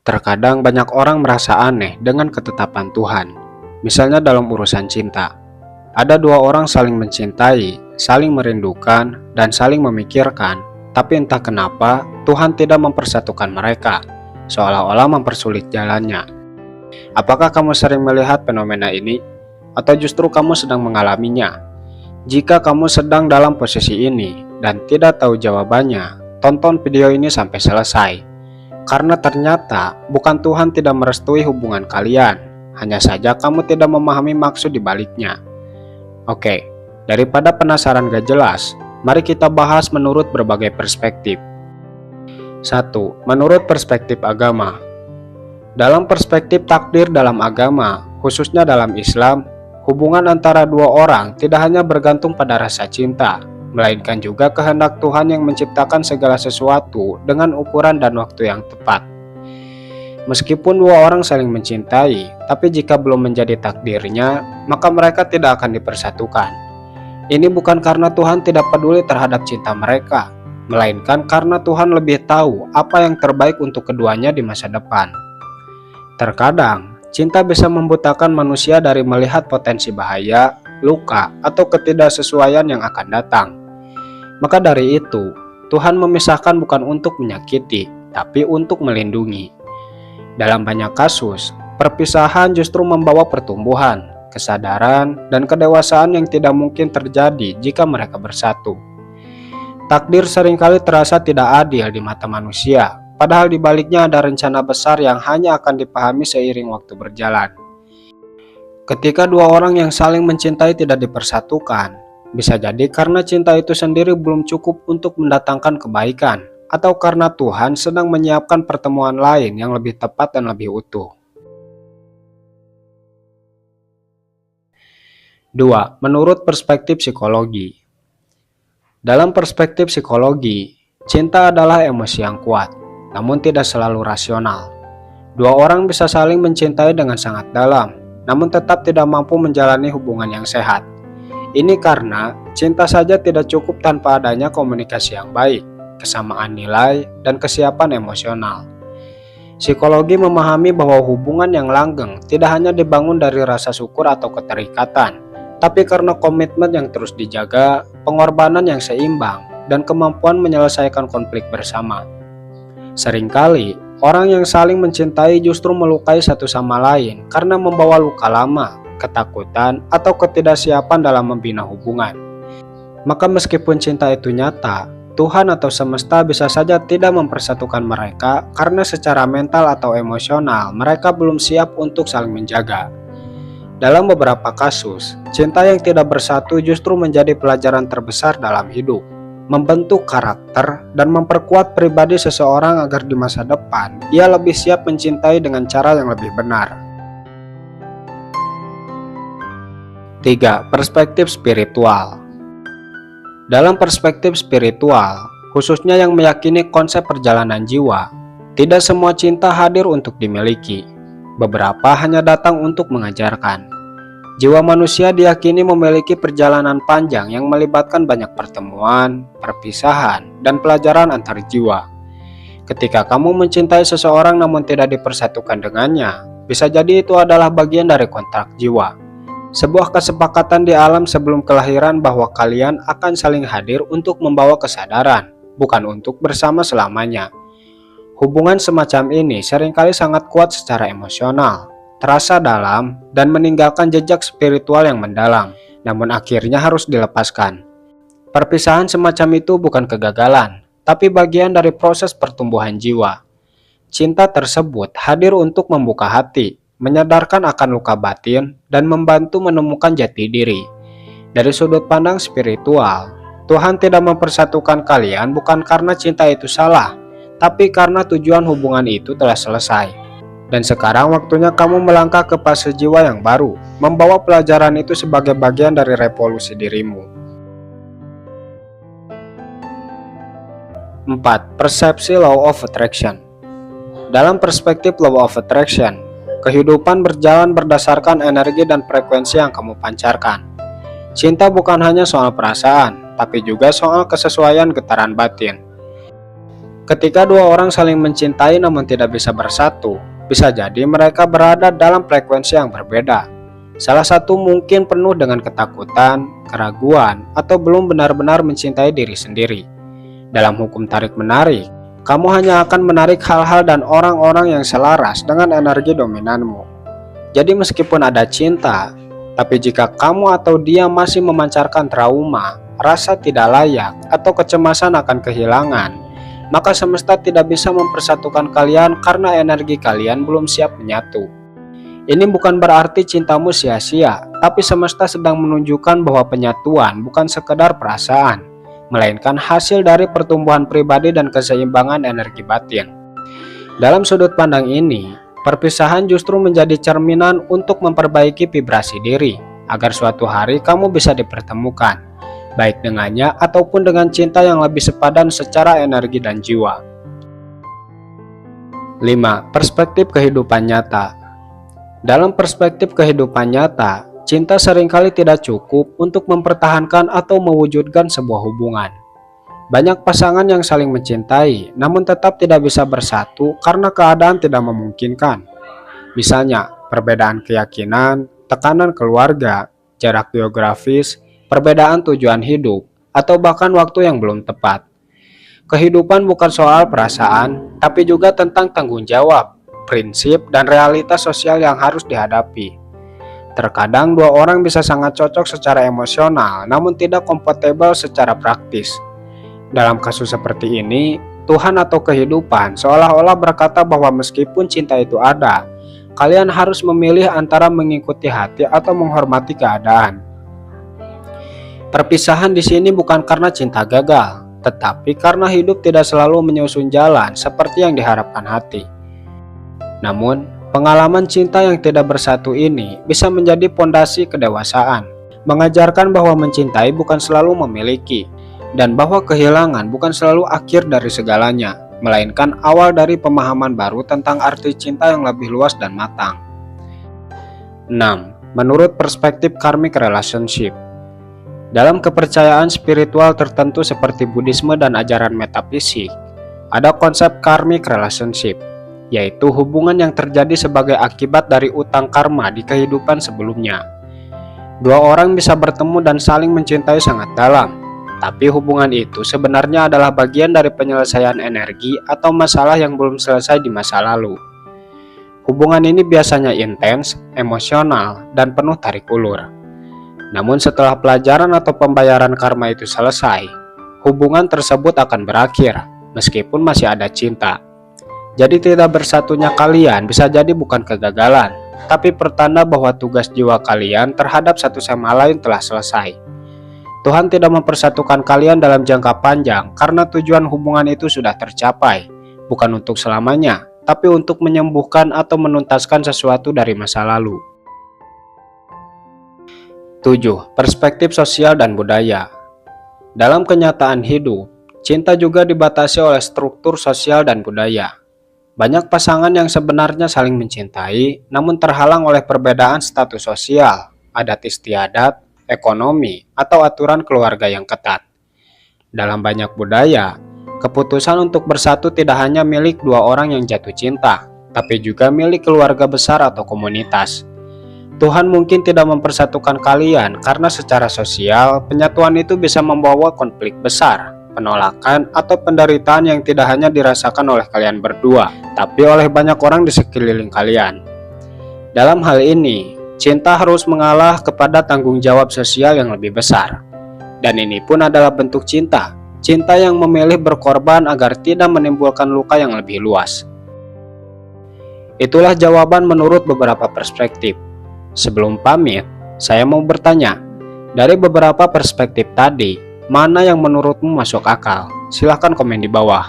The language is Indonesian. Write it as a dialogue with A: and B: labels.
A: Terkadang banyak orang merasa aneh dengan ketetapan Tuhan. Misalnya dalam urusan cinta. Ada dua orang saling mencintai, saling merindukan, dan saling memikirkan. Tapi entah kenapa Tuhan tidak mempersatukan mereka, seolah-olah mempersulit jalannya. Apakah kamu sering melihat fenomena ini? Atau justru kamu sedang mengalaminya? Jika kamu sedang dalam posisi ini dan tidak tahu jawabannya, tonton video ini sampai selesai. Karena ternyata bukan Tuhan tidak merestui hubungan kalian, hanya saja kamu tidak memahami maksud di baliknya. Oke, daripada penasaran gak jelas, mari kita bahas menurut berbagai perspektif. 1. Menurut perspektif agama. Dalam perspektif takdir dalam agama, khususnya dalam Islam, hubungan antara dua orang tidak hanya bergantung pada rasa cinta, melainkan juga kehendak Tuhan yang menciptakan segala sesuatu dengan ukuran dan waktu yang tepat. Meskipun dua orang saling mencintai, tapi jika belum menjadi takdirnya, maka mereka tidak akan dipersatukan. Ini bukan karena Tuhan tidak peduli terhadap cinta mereka, melainkan karena Tuhan lebih tahu apa yang terbaik untuk keduanya di masa depan. Terkadang, cinta bisa membutakan manusia dari melihat potensi bahaya, luka, atau ketidaksesuaian yang akan datang. Maka dari itu, Tuhan memisahkan bukan untuk menyakiti, tapi untuk melindungi. Dalam banyak kasus, perpisahan justru membawa pertumbuhan, kesadaran, dan kedewasaan yang tidak mungkin terjadi jika mereka bersatu. Takdir seringkali terasa tidak adil di mata manusia, padahal di baliknya ada rencana besar yang hanya akan dipahami seiring waktu berjalan. Ketika dua orang yang saling mencintai tidak dipersatukan, bisa jadi karena cinta itu sendiri belum cukup untuk mendatangkan kebaikan, atau karena Tuhan sedang menyiapkan pertemuan lain yang lebih tepat dan lebih utuh. 2. Menurut perspektif psikologi. Dalam perspektif psikologi, cinta adalah emosi yang kuat, namun tidak selalu rasional. Dua orang bisa saling mencintai dengan sangat dalam, namun tetap tidak mampu menjalani hubungan yang sehat. Ini karena cinta saja tidak cukup tanpa adanya komunikasi yang baik, kesamaan nilai, dan kesiapan emosional. Psikologi memahami bahwa hubungan yang langgeng tidak hanya dibangun dari rasa syukur atau keterikatan, tapi karena komitmen yang terus dijaga, pengorbanan yang seimbang, dan kemampuan menyelesaikan konflik bersama. Seringkali, orang yang saling mencintai justru melukai satu sama lain karena membawa luka lama, ketakutan, atau ketidaksiapan dalam membina hubungan. Maka meskipun cinta itu nyata, Tuhan atau semesta bisa saja tidak mempersatukan mereka karena secara mental atau emosional mereka belum siap untuk saling menjaga. Dalam beberapa kasus, cinta yang tidak bersatu justru menjadi pelajaran terbesar dalam hidup, membentuk karakter dan memperkuat pribadi seseorang agar di masa depan ia lebih siap mencintai dengan cara yang lebih benar. 3. Perspektif spiritual. Dalam perspektif spiritual, khususnya yang meyakini konsep perjalanan jiwa, tidak semua cinta hadir untuk dimiliki. Beberapa hanya datang untuk mengajarkan. Jiwa manusia diyakini memiliki perjalanan panjang yang melibatkan banyak pertemuan, perpisahan, dan pelajaran antar jiwa. Ketika kamu mencintai seseorang namun tidak dipersatukan dengannya, bisa jadi itu adalah bagian dari kontrak jiwa. Sebuah kesepakatan di alam sebelum kelahiran bahwa kalian akan saling hadir untuk membawa kesadaran, bukan untuk bersama selamanya. Hubungan semacam ini seringkali sangat kuat secara emosional, terasa dalam, dan meninggalkan jejak spiritual yang mendalam, namun akhirnya harus dilepaskan. Perpisahan semacam itu bukan kegagalan, tapi bagian dari proses pertumbuhan jiwa. Cinta tersebut hadir untuk membuka hati, menyadarkan akan luka batin, dan membantu menemukan jati diri. Dari sudut pandang spiritual, Tuhan tidak mempersatukan kalian bukan karena cinta itu salah, tapi karena tujuan hubungan itu telah selesai. Dan sekarang waktunya kamu melangkah ke fase jiwa yang baru, membawa pelajaran itu sebagai bagian dari revolusi dirimu. 4. Persepsi Law of Attraction. Dalam perspektif Law of Attraction, kehidupan berjalan berdasarkan energi dan frekuensi yang kamu pancarkan. Cinta bukan hanya soal perasaan, tapi juga soal kesesuaian getaran batin. Ketika dua orang saling mencintai namun tidak bisa bersatu, bisa jadi mereka berada dalam frekuensi yang berbeda. Salah satu mungkin penuh dengan ketakutan, keraguan, atau belum benar-benar mencintai diri sendiri. Dalam hukum tarik-menarik, kamu hanya akan menarik hal-hal dan orang-orang yang selaras dengan energi dominanmu. Jadi meskipun ada cinta, tapi jika kamu atau dia masih memancarkan trauma, rasa tidak layak, atau kecemasan akan kehilangan, maka semesta tidak bisa mempersatukan kalian karena energi kalian belum siap menyatu. Ini bukan berarti cintamu sia-sia, tapi semesta sedang menunjukkan bahwa penyatuan bukan sekedar perasaan, melainkan hasil dari pertumbuhan pribadi dan keseimbangan energi batin. Dalam sudut pandang ini, perpisahan justru menjadi cerminan untuk memperbaiki vibrasi diri, agar suatu hari kamu bisa dipertemukan, baik dengannya ataupun dengan cinta yang lebih sepadan secara energi dan jiwa. 5. Perspektif kehidupan nyata. Dalam perspektif kehidupan nyata, cinta seringkali tidak cukup untuk mempertahankan atau mewujudkan sebuah hubungan. Banyak pasangan yang saling mencintai, namun tetap tidak bisa bersatu karena keadaan tidak memungkinkan. Misalnya, perbedaan keyakinan, tekanan keluarga, jarak geografis, perbedaan tujuan hidup, atau bahkan waktu yang belum tepat. Kehidupan bukan soal perasaan, tapi juga tentang tanggung jawab, prinsip, dan realitas sosial yang harus dihadapi. Terkadang dua orang bisa sangat cocok secara emosional, namun tidak kompatibel secara praktis. Dalam kasus seperti ini, Tuhan atau kehidupan seolah-olah berkata bahwa meskipun cinta itu ada, kalian harus memilih antara mengikuti hati atau menghormati keadaan. Perpisahan di sini bukan karena cinta gagal, tetapi karena hidup tidak selalu menyusun jalan seperti yang diharapkan hati. Namun, pengalaman cinta yang tidak bersatu ini bisa menjadi pondasi kedewasaan, mengajarkan bahwa mencintai bukan selalu memiliki, dan bahwa kehilangan bukan selalu akhir dari segalanya, melainkan awal dari pemahaman baru tentang arti cinta yang lebih luas dan matang. 6. Menurut perspektif karmic relationship. Dalam kepercayaan spiritual tertentu seperti Buddhisme dan ajaran metafisik, ada konsep karmic relationship, yaitu hubungan yang terjadi sebagai akibat dari utang karma di kehidupan sebelumnya. Dua orang bisa bertemu dan saling mencintai sangat dalam, tapi hubungan itu sebenarnya adalah bagian dari penyelesaian energi atau masalah yang belum selesai di masa lalu. Hubungan ini biasanya intens, emosional, dan penuh tarik ulur. Namun setelah pelajaran atau pembayaran karma itu selesai, hubungan tersebut akan berakhir, meskipun masih ada cinta. Jadi tidak bersatunya kalian bisa jadi bukan kegagalan, tapi pertanda bahwa tugas jiwa kalian terhadap satu sama lain telah selesai. Tuhan tidak mempersatukan kalian dalam jangka panjang karena tujuan hubungan itu sudah tercapai, bukan untuk selamanya, tapi untuk menyembuhkan atau menuntaskan sesuatu dari masa lalu. 7. Perspektif sosial dan budaya. Dalam kenyataan hidup, cinta juga dibatasi oleh struktur sosial dan budaya. Banyak pasangan yang sebenarnya saling mencintai, namun terhalang oleh perbedaan status sosial, adat istiadat, ekonomi, atau aturan keluarga yang ketat. Dalam banyak budaya, keputusan untuk bersatu tidak hanya milik dua orang yang jatuh cinta, tapi juga milik keluarga besar atau komunitas. Tuhan mungkin tidak mempersatukan kalian karena secara sosial, penyatuan itu bisa membawa konflik besar, penolakan, atau penderitaan yang tidak hanya dirasakan oleh kalian berdua, tapi oleh banyak orang di sekeliling kalian. Dalam hal ini, cinta harus mengalah kepada tanggung jawab sosial yang lebih besar. Dan ini pun adalah bentuk cinta, cinta yang memilih berkorban agar tidak menimbulkan luka yang lebih luas. Itulah jawaban menurut beberapa perspektif. Sebelum pamit, saya mau bertanya, dari beberapa perspektif tadi, mana yang menurutmu masuk akal? Silahkan komen di bawah.